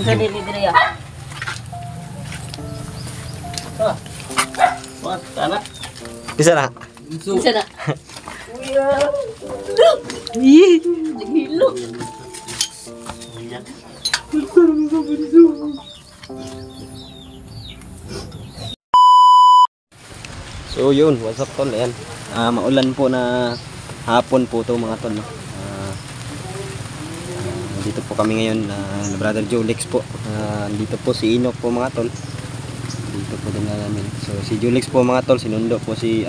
sa dili ya. What? Kana? Bisa na. Isa na. Ih, gilo. So yun, what's up tol? Ayan. Maulan po na hapon po to mga tol, no? Dito po kami ngayon na Brother Jolex po. Dito po si Enoch po mga tol. Dito po din namin. So si Jolex po mga tol, sinundo po si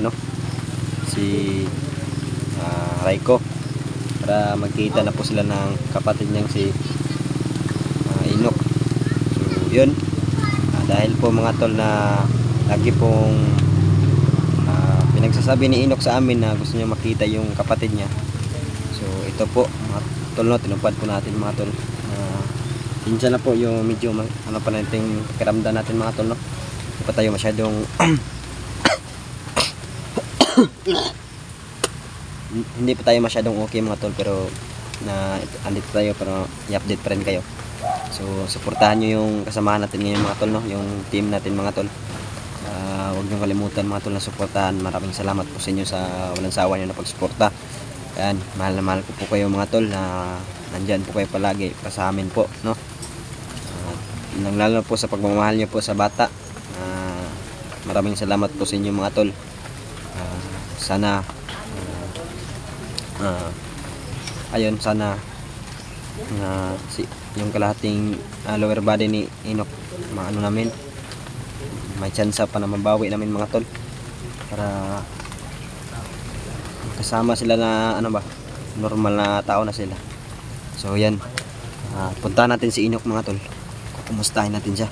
Raiko para magkita na po sila ng kapatid niyang si Enoch. So yun. Dahil po mga tol na lagi pong pinagsasabi ni Enoch sa amin na gusto niya makita yung kapatid niya. So ito po mga tol, no, tinupad po natin mga tol. Minsan na po yung medyo ano pa natin pakiramdam natin mga tol, no. Hindi pa tayo masyadong hindi pa tayo masyadong okay mga tol, pero andito tayo para i-update pa rin kayo. So suportahan nyo yung kasamahan natin ngayon mga tol, no, yung team natin mga tol. Huwag nyo kalimutan mga tol na suportahan. Maraming salamat po sa inyo sa walang sawa nyo na pagsuporta. Ayan, mahal na mahal ko po kayo mga tol, na nandyan po kayo palagi para sa amin po, no. Lalo po sa pagmamahal nyo po sa bata. Maraming salamat po sa inyo mga tol. Sana ayun, sana yung kalahating lower body ni Enoch maano namin, may chance pa na mabawi namin mga tol, para kasama sila na ano ba, normal na tao na sila. So yan, puntahan natin si Enoch mga tol, kukumustahin natin siya.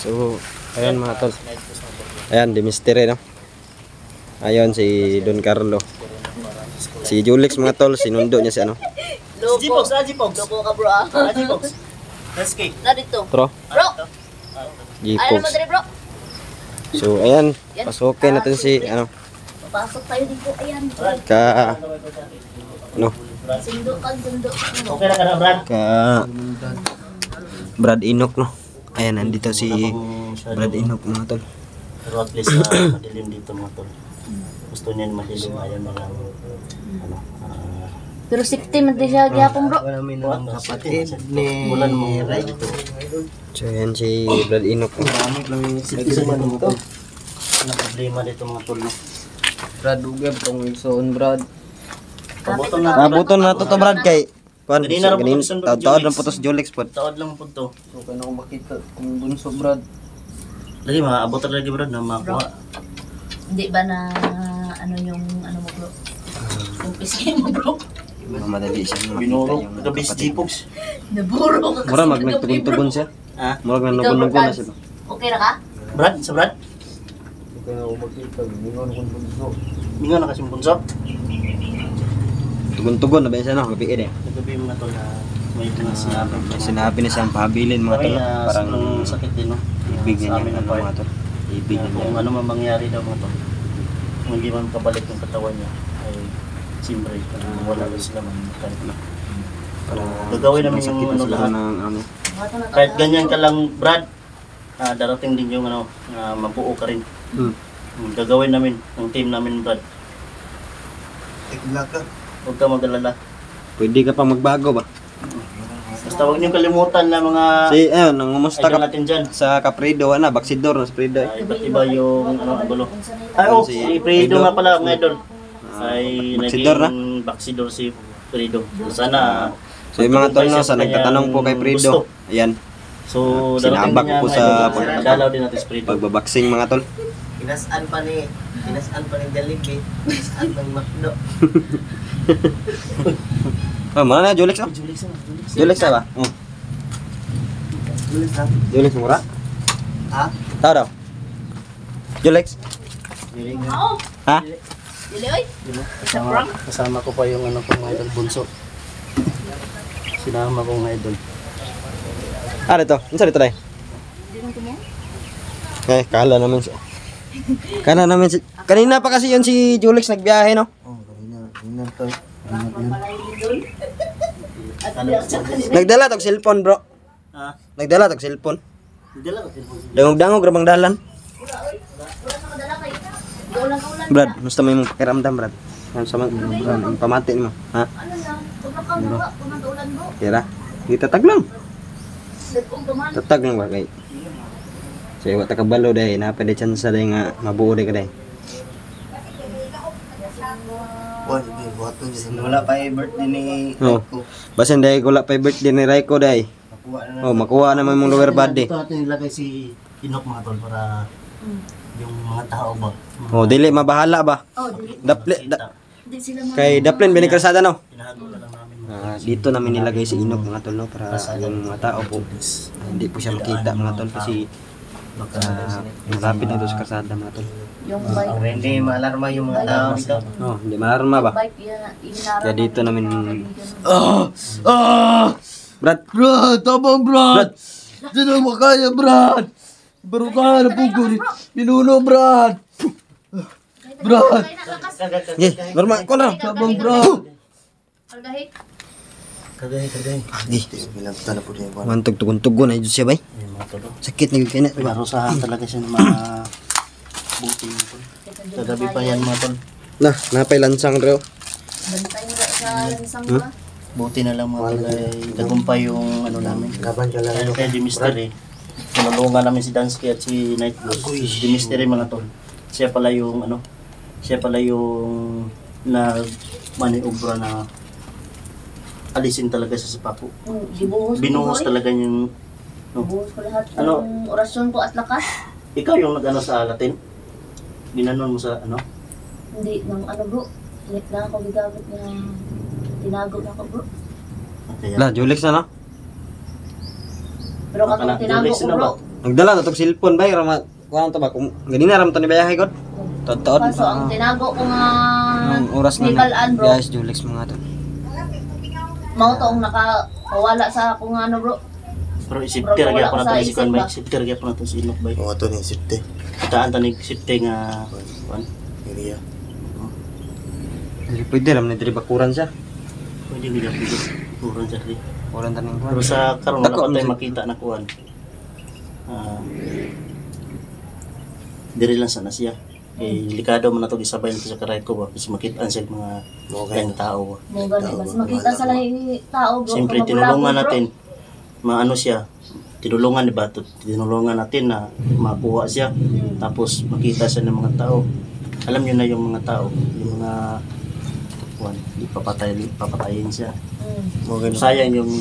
So ayan mga tol, ayan di mystery, no. Ayun si Don Carlo, si Jolex mga tol, sinundo niya si ano, G-Box, G-Box. Loko ka bro. G-Box. Let's go. Na dito. Bro, Bro. Ayaw G-Pox. mo dali bro. So ayan, pasukin natin si ano, Papasok tayo dito. Ayan. Sundo ka, sundo. Okay na ka na, Brad. Brad Enoch, no. Ayan, nandito si Brad Enoch mga tol. Pero at least madilim dito mga tol. Gusto niya madilim, ayaw na lang ano, Pero 60 man din siya gyapon bro. ang kapatid ni Mulan mo dito. So ayan si Brad Enoch. Citizen man dito. Ano problema dito mga tol, no? Brad ugab tong Wilson Brad. Nabuton na to Brad kay kuan Ganina ra po ganin to, taod lang putos Jolex pod. Taod lang po to. So kaya ko makita kung bunso Brad. Lagi maabot ra lagi Brad na makuha. Hindi ba na ano yung ano mo bro? Yung piskin mo bro. Madali siya makita Binuro yung ka bis kapatid. G-Box. Naburo ka kasi. Mura magtugon-tugon siya. Ha? Mura nanugon-nugon na siya. Okay na ka? Brad, sa Brad. So kaya ko makita mingon kung bunso. Mingo na kasi bunso. Tugon-tugon na ba siya, no? Gabi eh. Nagabi mga tol na may mga sinabi. May sinabi na siyang pahabilin mga tol. Parang sobrang sakit din, no? ibig Sa niya amin ano na part. mga tol. Ibig Kung niya. ano man mangyari daw mga tol, kung hindi man kabalik yung katawan niya, ay siyempre, wala rin sila man. Gagawin namin yung ano lahat. Ng, ano. Kahit ganyan ka lang, Brad, darating din yung ano, mabuo ka rin. Gagawin namin, ng team namin, Brad. Huwag ka mag-alala. Pwede ka pa magbago ba? Basta huwag niyong kalimutan na mga Si ayun, nangumusta idol ka natin dyan. sa Caprido, ana, baksidor na sa Prido. Iba't iba yung ano, gulo. Ayun, Si si Fredo Fredo. nga pala, mga idol. Ay baksidor na? naging baksidor si Fredo. Sana So yung mga tol, no, sa nagtatanong po kay Prido. Ayan, So, Sinabak ko po sa dalaw din natin si Fredo. pagbabaksing mga tol. Kinasaan pa ni Jollibee. Kinasaan pa ni Macdo. Oh, mana na Jolex, oh. Jolex na ba? Jolex mura? Ha? Tao daw. Jolex? Oo. Ha? Dili oy. Isa prank. Kasama ko pa yung ano ko mga idol bunso. Sinama ko mga idol. Dito. Insa dito dai? Di man tumo. Kala naman siya. Kanina pa kasi yun si Jolex nagbiyahe, no? Oh, kanina to. At hindi ako sa kanila. Nagdala tog cellphone, bro. Ha? Nagdala tog cellphone. Dala ka cellphone. Dangog-dangog rabang dalan. Wala nakadala kayo. Ulan-ulan Brad, musta may mong pakiramdam, Brad? Ano sa mga pamati mo? Ha? Ano lang, huwag na kang buka, kung nag-ulan bro. Kira? Di tatag lang. Nag-ung tuman. Tatag lang ba kay? Say wa ta kabalo day, napay day chance day nga mabuo day ka day. Wala pa yung birthday ni Oh. Basin day wala pa birthday ni Raiko day. Oh, makuha na mong lower body. Ito natin nilagay si Inok mga tol para yung mga tao ba. Oh, dili mabahala ba? Oh, dili. Di sila mga... Kay Daplin binikrasada no. Pinahago na lang namin. Dito namin nilagay si Inok mga tol no para yung mga tao po hindi po siya makita mga tol kasi malapit na ito sa kalsada mga tol. Yung bike. Hindi maalarma yung mga tao dito. Oh, hindi malarma ba? Bike, inarap. Kaya dito namin Brad, Brad, tabang Brad! Di na makaya, Brad! Pero kaya na pugod. Pinuno, Brad! Brad! normal ko na. Tabang Brad! Kalgahi. Kagay. Pinagtala po din yung Mantog tugon-tugon na siya bay. Yung mga tol. Sakit na yung kina. Marusahan talaga siya ng mga buti mga tol. Kagabi pa yan mga tol. Nah, napay lansang bro. Bantay mo sa lansang ba? Buti na lang mga tol ay tagumpay yung ano namin. Laban ka lang. Kaya di mystery. Tinulungan namin si Dansky at si Nightblood. Di mystery mga tol. Siya pala yung ano, siya pala yung maniobra na alisin talaga sa sapapo. Gibuhos ko Binuhos ko, talaga yung no. Gibuhos ko lahat Ano? ng orasyon ko at lakas. Ikaw yung nag-ano sa Latin? Ginanon mo sa ano? Hindi, nang ano bro. Lit na ako gigamit na tinago na ako bro. Kaya, La, Julix na no? Pero Baka na, katong tinago Julix ko na bro. ba? Nagdala na tog cellphone bay rama kuan to ba kung ganina ram to ni bayahay god. Totoo. Kaso ang tinago ko nga Ang oras na Nibalaan, bro. Yes, Julix mga to. Mao to ang nakawala sa akong ano bro. Pero isiptir Wala kaya ko pa sa natin si isip Kwan ba? bay. Isiptir kaya pa natin si Inok bay. Oo, ito yung safety. Kitaan tanig sipte nga Kwan. Area. Hindi pwede ram ni diri bakuran siya. Pwede nila pwede. Kurang siya rin. Kuran taning kuan. Pero sa karon wala Dako, pa tayo ano, makita na Kwan. Diri lang sana siya. Eh, delikado man na ito isabay nito sa karay ko ba kasi makitaan siya mga yung tao ba. Mo gani mas makita sa lahi tao bro. Siyempre kung tinulungan mabulabog, bro. natin maano siya. Tinulungan di ba? Tinulungan natin na makuha siya. Tapos makita siya ng mga tao. Alam niyo na yung mga tao, yung mga Kwan, papatayin siya. Sayang yung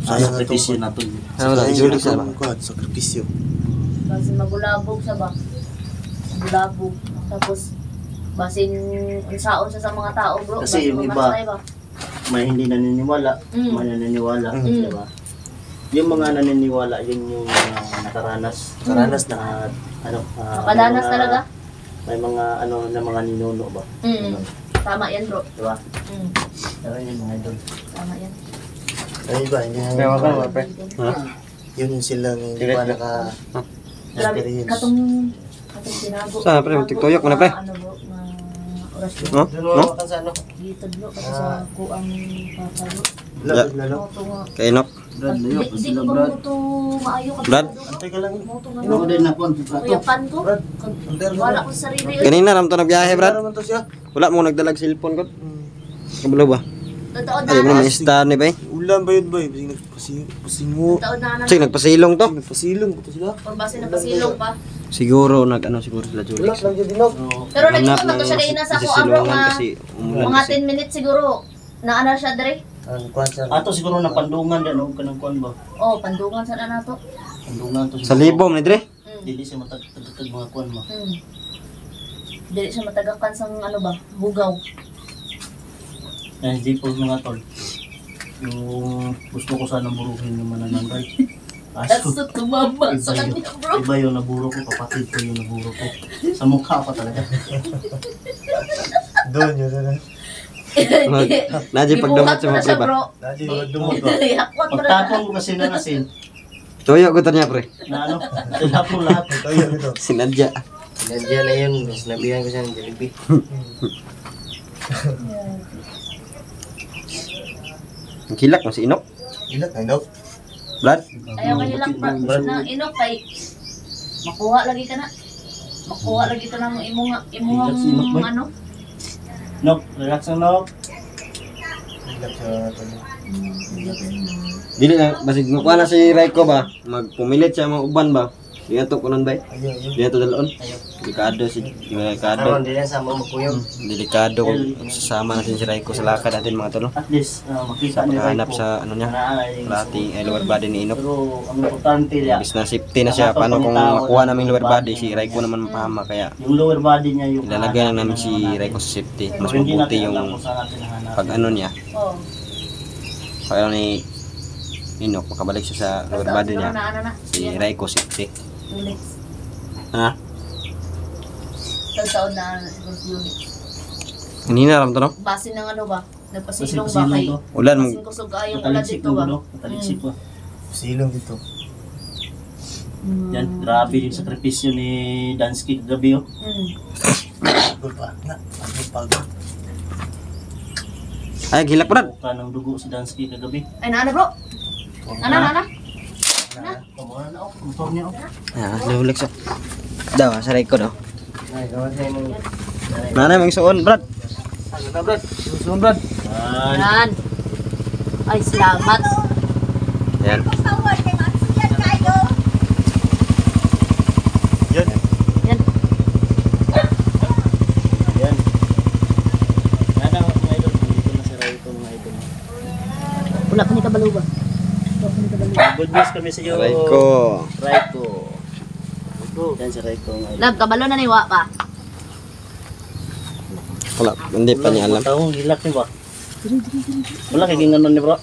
Sayang sakripisyo natin. Ano lang, Julix na ba? Sakripisyo. Kasi mabulabog sa ba. Mabulabog. Tapos basin unsaon siya sa mga tao bro. Kasi yung Basin iba, mamatay ba? May hindi naniniwala, Mm. may naniniwala, di ba? Yung mga naniniwala, yun yung mga nakaranas. Nakaranas na ano, Nakadanas may mga- talaga? May mga ano na mga ninuno ba? Tama yan bro. Di ba? Pero yun mga idol. Tama yan. Ay ba, hindi Kaya ka ba, pre? yun sila ng hindi pa naka Grabe, experience. katong tinago. Saan, pre? Magtutuyok mo na, pre? Ano bro, na orasyon. No? No? Sa ano? Dito bro, kasi sa kuang papa bro. Lalo. Moto nga. Kay Inok. Di ko moto maayo ka. Brad? Antay ka lang. Moto nga. Ano din na po ang Kuyapan ko. Wala ko sa sarili. Ganina ram to nagbiyahe, Brad. Naman to siya. Wala mo nagdalag cellphone ko. Kabalo ba? Totoo Ay mo na. na star ni bay. Ulan ba yun ba? Pasingo. Totoo na. Sig nagpasilong to. Pasilong ko sila. Kung base na pasilong pa. Siguro siguro sila Julix. Lang dyan dinog. Pero nakita man to siya kaina sa kuang bro sisilungan nga. kasi umulan Mga kasi. 10 minutes siguro. Naana siya dire. Ang kwan sa Ato siguro na pandungan din, no? Kanang kuan ba? Oh, pandungan sa na to. Pandungan to Sa libom ni Dre. Dili siya matagtag mga kuan ba? Dili siya matagakan sa ano ba, bugaw. Yan, di po mga tol. Yung gusto ko sana buruhin yung mananangay. Aso. Kaso tumama sa kanya bro. Iba yung naburo ko, kapatid ko yung naburo ko. Sa mukha pa talaga. doon yun na. Nadji pagdumat sa mga pre ba. Dati dumog ba? Yakwat mo na. Pagtapon ko kasi ng asin, Tuyo ko niya pre. na ano, tilapon lahat. Tayo ito. Sinadya. Nandiyan na yun. Sinabihan ko siya ng Jollibee. Ang kilak mo si Inok. Ilat na daw. Brad. Ayaw ka hilak na inok kay makuha lagi ka na. Makuha lagi ka ng imong ano. Nok, relax na nok. Ilat sa tulo. Dili na basig makuha na si Raiko ba. Magpumilit siya mga uban ba. Di ato kunon ba? Ayun. Di ato dalon. Delikado Karon din sa mo magkuyog. Delikado kung sasama natin si Raiko sa lakad natin mga tol. At least makita Sa ni paghahanap Raiko. sa ano niya, plating lower body ni Inok. Pero ang importante niya, Imbis na safety na siya, paano kung makuha namin lower body, si Raiko naman mapahama, kaya yung lower body niya yung ilalagay lang namin si Raiko sa safety. Mas Pero hindi mabuti natin yung alam kung saan natin hahanapin. pag ano niya, Oh. pag ano ni Inok, makabalik siya sa lower body niya, Na. si Raiko safety. Units. Ha? Taon na siguro si units. Kanina ram to no? Base ng ano ba? Nagpasilong ba Pasilong kay? to. Ulan, Pasin kusog ayong ulan Mataliksik dito na ba? gulo. Mataliksik pa. Silong dito. Yan, grabe yung sakripisyo ni Dansky kagabi oh. Pagod pa. Na. Pagod. ay gilak Brad. Buka ng dugo si Dansky kagabi. Ay na bro. Ana. Pamuha na ako. Motor niya oh. Ah, lulik sa. Daw, sa Raiko daw. Ay, gawa sa imong. Nanay mang suon Brad. Ano na, Brad? Susun, Brad. Yan. Yan. Ay salamat. Yan. Yan. Yan. Yan. Yan ang mga idol. Dito na si Raiko mga idol. Wala pa ni kabalo ba? Wala pa ni kabalo. Good news kami sa iyo. Raiko. Raiko. Yan si Raiko mga idol. Lab kabalo na niwa pa. Wala, hindi pa niya alam. Taong hilak ni ba? Wala kay ginganon ni bro.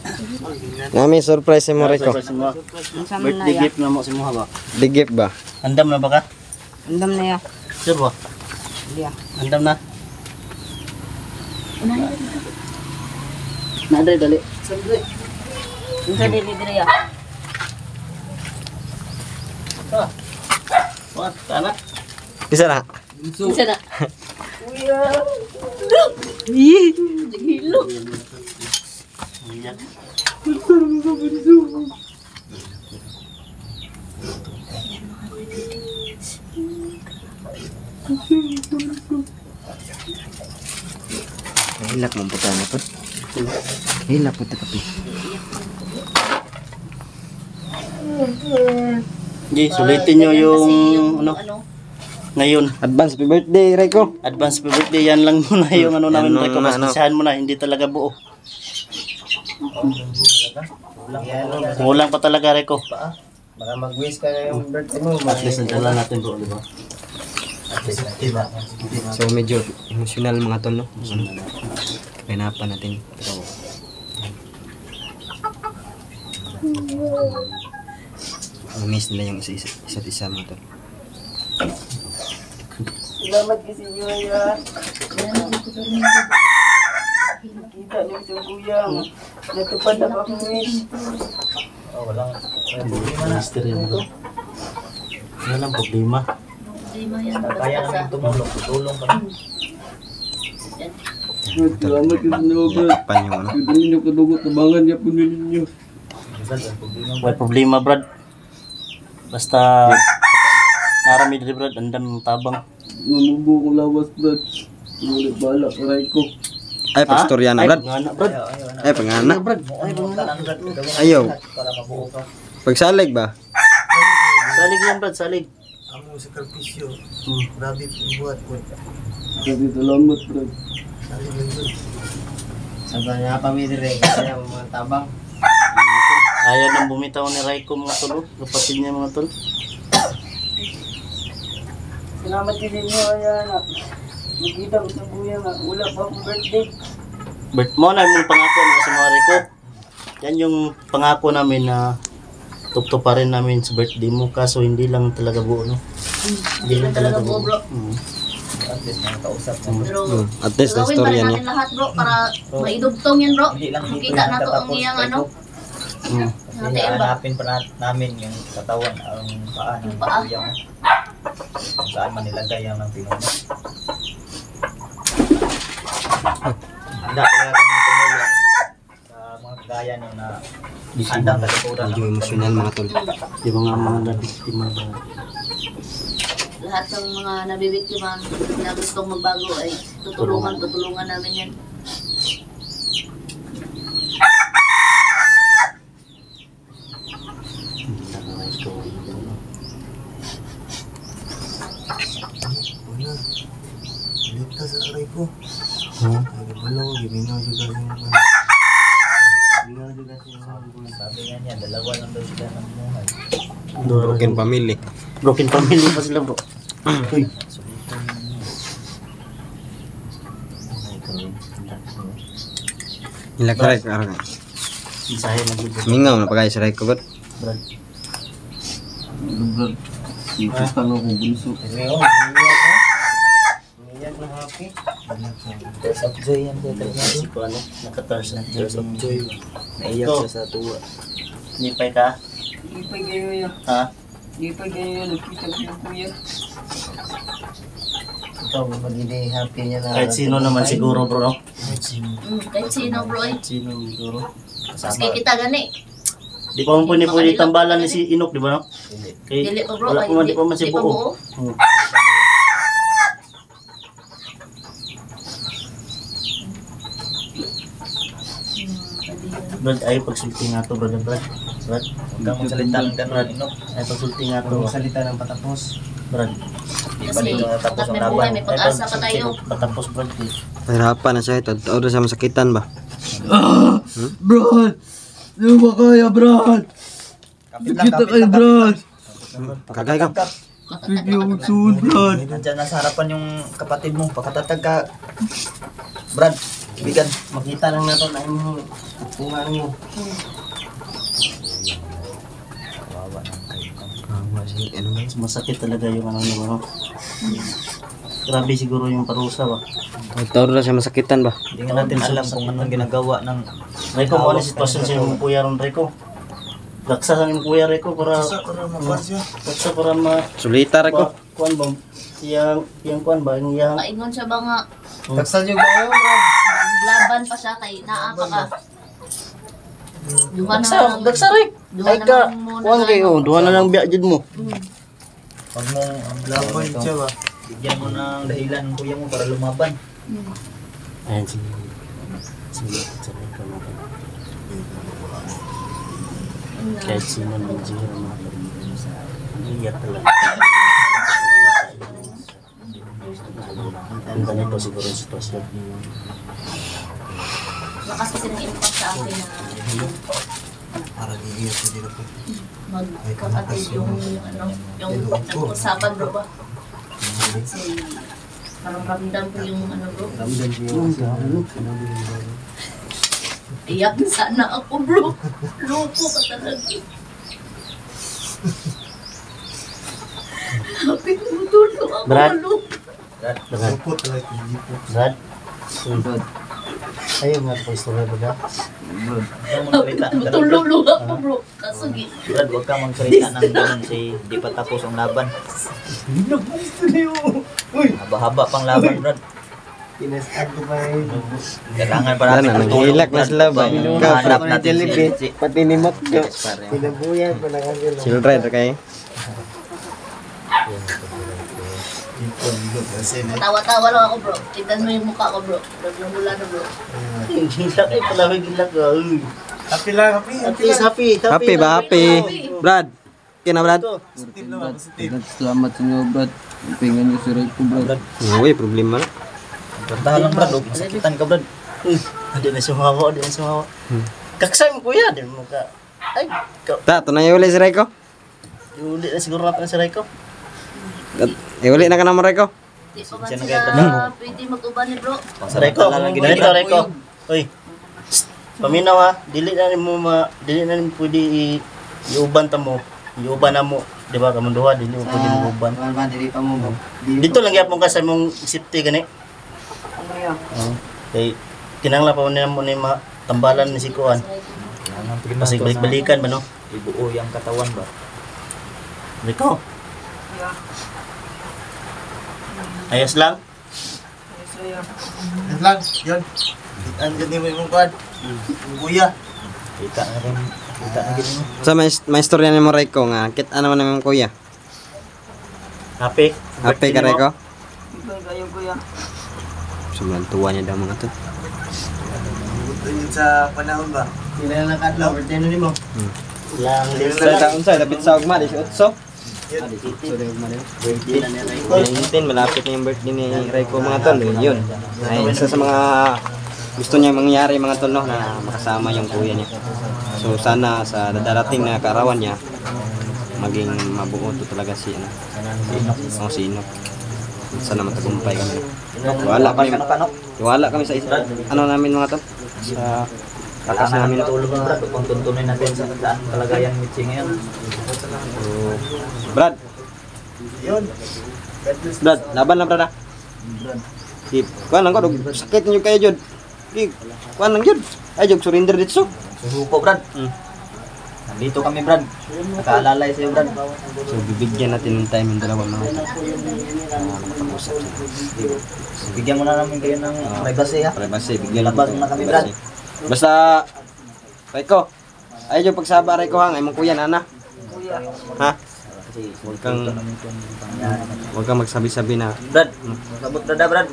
Nami surprise mo Raiko. Surprise mo. Birthday gift na mo si Muha ba? Digip ba? Andam na ba ka? Andam na ya. Sure ba? Iya. Andam na. Unahin. Nadali dali. Unsa dili ya? What? Kana? Bisa na. Unsa na? Kuya. Ih, gilo. Ayan. Hilak mo puta na po. Hilak po tapi. Di, sulitin nyo yung ano, ngayon. Advance happy birthday Raiko. Advance happy birthday, yan lang muna yung ano namin. Yan Raiko, muna, ano. masasahan mo na, hindi talaga buo. Kulang pa talaga, Raiko. Baka mag-wish ka na yung birthday mo. At least nadala natin bro, di ba? At least, diba? So medyo emotional mga tol no. Kinapan natin. Pero miss nila yung isa't isa mga tol. Salamat kasi nyo yan. Kita niyo sa kuya. Natupad na akong wish. Mystery mo to. Yan ang problema. Kaya namin tumulong. Tutulong pa rin. Salamat kasi nyo, Brad. Pan yung ano. Ito ninyo kadugot. Tabangan niya po ninyo. May problema, Brad. Basta narami diri, Brad, andam ng tabang. Mamubo kong lawas, Brad. Ngunit balak, aray ko. Ay pagstorya na Brad. Pangana, Brad. Ay pangana. Brad. Ay, pangana. Ayaw. Para mabuo ka. Pagsalig ba? Salig yan, Brad, salig. Amo sa karpisyo. Grabe buhat ko. Kasi salamat, Brad. Sabi niya pamilya rin. Kaya mga tabang. Ayaw nang bumitaw ni Raiko mga tol. Kapatid niya mga tol. Salamat kasi nyo, ayan. Magkita ko sa kuya nga. Wala pa akong birthday. Bert mo na yung pangako mga sa mga Raiko. Yan yung pangako namin na tukto pa rin namin sa birthday mo. Kaso hindi lang talaga buo, no? Hindi lang talaga buo. bro. At least nakakausap mo. Pero At least na gawin pa storya rin niya. natin lahat bro para maidugtong yan bro. Hindi lang dito Makita na to ang iyang ano. Mm. Natin ba? Hanapin pa namin yung katawan, ang paa ng Yung paa. kuya mo. Kung saan man nilagay ang ng pinuno. Hindi, kaya kami tumulong sa mga Gaya nyo na Busy handang mga kalikuran. Medyo emosyonal mga tol. yung mga nabiktima ba. Lahat ng mga nabibiktima na gustong magbago ay tutulungan namin yan. Wala. Lita sa aray ko. Ha? Ay, balong, gimingaw juga siya. Gimingaw juga siya. Sabi nga niya, dalawa lang daw sila ng buhay. Broken family. Broken family pa sila bro. Uy. Ilak rek arang. Isahe na gud. Mingaw na pagay sa rek ko god. Brad. Brad. Ipas ka nga kung bunso. Pero, umiyak ha? Umiyak na happy. Tears of joy yan kaya talaga. Si ko ano, nakatars na Tears of joy. Naiyak Ito. siya sa tuwa. Nipay ka? Ipay kayo ya. Ha? Ipay kayo ya. Nakita ko yung kuya. Ikaw, magiging happy niya na. Kahit sino naman siguro bro, no? Kahit sino bro ay. Kahit sino siguro. Maski kita gani. Di pa man pwede tambalan ni si Inok, di ba no? Hindi. Kay, Dili pa bro wala ay. pa man, di pa man si Di pa Buo. buo. Hmm. Brad, ayaw pagsulti nga to, brother Brad. Brad, Huwag kang magsalita ng ganun, Inok. ayaw pagsulti nga to, Huwag mong salita ng patapos. Brad. Di ba Kasi dito natapos pagkat ang may buhay, laban? may pag-asa pa tayo. Patapos, Brad. Pahirapan na siya ito. Tao sa masakitan ba? Brad! Di mo ba kaya, Brad? Kita kayo, Brad! Kagay ka. Sige ako suod, Brad! Nandiyan na sa harapan yung kapatid mo. Pagkatatag ka. Brad, bigan. Makita lang na to na yung tungan mo. Kawawa ng kayo. Ano ba? Masakit talaga yung ano mo, no? Grabe siguro yung parusa ba. Tao na siya masakitan ba? Hindi nga natin alam kung anong ginagawa ng Reko, kung ano sitwasyon sa yung kuya ron, Reko? Laksa sa yung kuya, Reko, para... Laksa para ma... Sulita rek ko. Kuan ba? Yang kuan ba? Yung yang... Maingon siya ba nga Taksan niyo ba kayo, Brad? laban pa siya kay naapa ka. Duha na Laksa, Rek! duha Ay na ka! lang muna Kuan kayo, duha na lang biya dyan mo. Pag mo ang laban siya ba? Bigyan mo ng dahilan ng kuya mo para lumaban. Ayan, sige. Sige, sige ka mo. Kahit sino naman siguro mga kapatid. Iyak talaga. Ang ganito siguro yung sitwasyon. Lakas kasi ng impact sa akin na Para iiyak na din ako. magkapatid yung ano, yung nag-usapan bro ba? Kasi parang ramdam ko yung ano bro. Ramdam ko yung Iyak na sana ako bro. Loko ka talaga. Happy mo tulo ako. Brad. Loko. Brad, Brad. Brad. Ayaw nga po istorya ba ka? Matulog ako bro. Kasagi. Brad, huwag ka magsalita ng ganun si di pa tapos ang laban. Haba-haba pang laban, Brad. Kailangan para natin Ano, nanghilak na sila ba? Hanap natin si Pati ni Mak. Pinabuyan pa lang ang Children kay. Tawa-tawa lang ako bro. Tignan mo yung mukha ko bro. Nagmumula na bro. Gilak ay pala may gilak ka. Happy lang, happy. At least happy. Happy ba? Happy. Brad. Kina Brad? Salamat sa inyo, Brad. Pingan niyo si Ray ko, Brad. Uy, problema na. Puntahan lang, Brad. Masakitan ka, Brad. Di na sumawa, di na sumawa. Kaksay mo kuya, di mo ka. Ay, Ta, tunay uli si Reko. uli na siguro natin si Reko. Uli na ka naman Reko. Di pa man Siya na sila kaya pwede mag-uban ni bro. Reko, ganito Reko. Uy, paminaw ha, dili na rin pwede iuban ta mo. Iuban na mo, di ba, kamunduha, dili mo pwede iuban. Dili pa mo. Dito lang yapon ka sa mong safety gani. Kay kinangla pa mo ni tambalan ni si Kuan. Kasi balik-balikan ba no? Ibuo yung katawan ba? Reko. Ayos lang? Yan lang, yun. Andyan din mo yung kuwan. Kuya. Kita na rin. Kita na gini mo. Sa may istorya ni mo Reiko nga, kit ano man naman kuya? Happy? Happy ka Reiko? Kayo kuya. Sobrang tuwa niya daw mga tol. Sa panahon ba? Sila lang kadlaw, birthday ni mo. Lang Unsay dapat sa ugma 18. birthday na ni Rico. 19 malapit na yung birthday ni Reiko mga tol. Yun. Ay isa sa mga gusto niya mangyari mga tol no na makasama yung kuya niya. So sana sa darating na kaarawan niya maging mabuo to talaga si ano. Si Inok. Sana matagumpay kami. Wala kami sa isa. Ano namin mga tol? Sa kakas namin. Tulog na Brad. Kung tuntunin natin sa daan kalagayan ni Mitzi ngayon. So, Brad. Brad, laban lang Brad ah. Di, kuan lang ko dog sakit niyo kayo jud. Di, kuan lang jud. Ay jud surrender dito. Susuko Brad. Nandito kami Brad. Nakaalalay sa'yo Brad. So bibigyan natin ng time yung dalawa mga tol. Makapag-usap sila. Bigyan mo na namin kayo ng privacy ha. Privacy, bigyan Labas mo na kami Brad. Basta Reiko, ay jud pagsaba Reiko hang ay mong kuya nana. Ha? Huwag kang magsabi-sabi na Brad, sabot Brad Brad.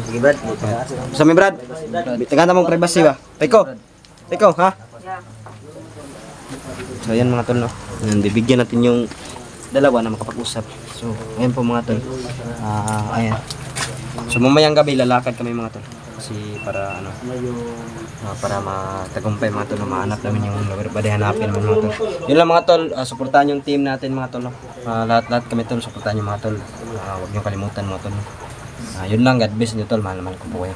Sige Brad. sa mi Brad. Tagahan mong privacy ba? Reiko. Reiko, ha? So ayan mga tol no. Ayan, bibigyan natin yung dalawa na makapag-usap. So ayan po mga tol. Ayan. So mamayang gabi lalakad kami mga tol. Kasi para ano para matagumpay mga tol, mahanap namin yung lugar pa hanapin naman mga tol. Yun lang mga tol, suportahan yung team natin mga tol no. Lahat kami tol, suportahan yung mga tol. Huwag niyo kalimutan mga tol. Yun lang, God bless niyo tol, mahal ko po kayo.